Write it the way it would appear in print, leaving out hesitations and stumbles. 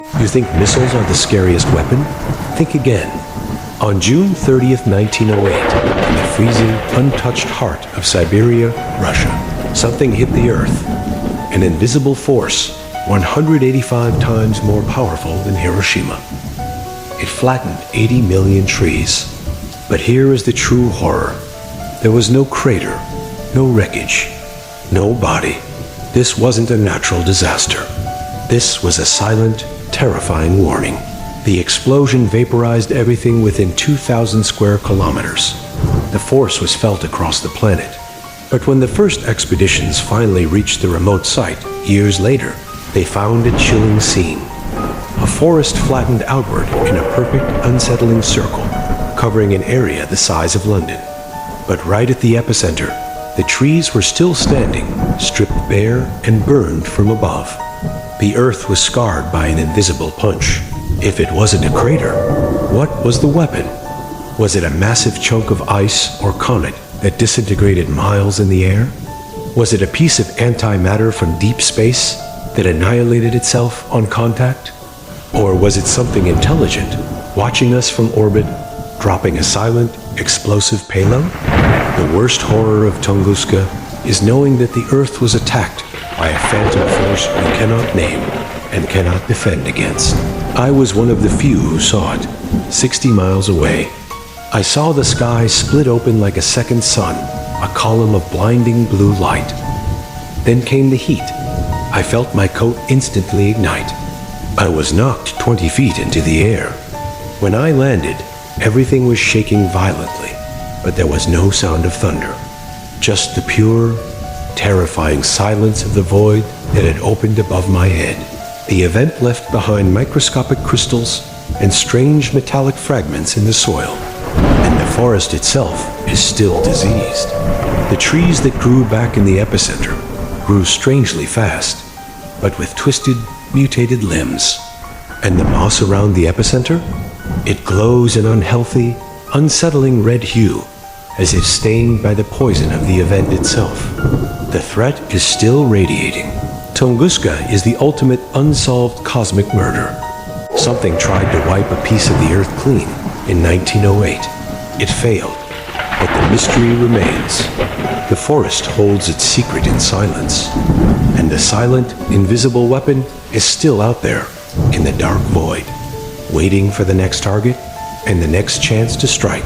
You think missiles are the scariest weapon? Think again. On June 30th, 1908, in the freezing, untouched heart of Siberia, Russia, something hit the Earth. An invisible force, 185 times more powerful than Hiroshima. It flattened 80 million trees. But here is the true horror. There was no crater, no wreckage, no body. This wasn't a natural disaster. This was a silent, terrifying warning. The explosion vaporized everything within 2,000 square kilometers. The force was felt across the planet. But when the first expeditions finally reached the remote site, years later, they found a chilling scene. A forest flattened outward in a perfect, unsettling circle, covering an area the size of London. But right at the epicenter, the trees were still standing, stripped bare and burned from above. The Earth was scarred by an invisible punch. If it wasn't a crater, what was the weapon? Was it a massive chunk of ice or comet that disintegrated miles in the air? Was it a piece of antimatter from deep space that annihilated itself on contact? Or was it something intelligent, watching us from orbit, dropping a silent, explosive payload? The worst horror of Tunguska is knowing that the Earth was attacked by a phantom force we cannot name and cannot defend against. I was one of the few who saw it, 60 miles away. I saw the sky split open like a second sun, a column of blinding blue light. Then came the heat. I felt my coat instantly ignite. I was knocked 20 feet into the air. When I landed, everything was shaking violently, but there was no sound of thunder. Just the pure, terrifying silence of the void that had opened above my head. The event left behind microscopic crystals and strange metallic fragments in the soil. And the forest itself is still diseased. The trees that grew back in the epicenter grew strangely fast, but with twisted, mutated limbs. And the moss around the epicenter? It glows an unhealthy, unsettling red hue, as if stained by the poison of the event itself. The threat is still radiating. Tunguska is the ultimate unsolved cosmic murder. Something tried to wipe a piece of the Earth clean in 1908. It failed, but the mystery remains. The forest holds its secret in silence, and the silent, invisible weapon is still out there in the dark void, waiting for the next target and the next chance to strike.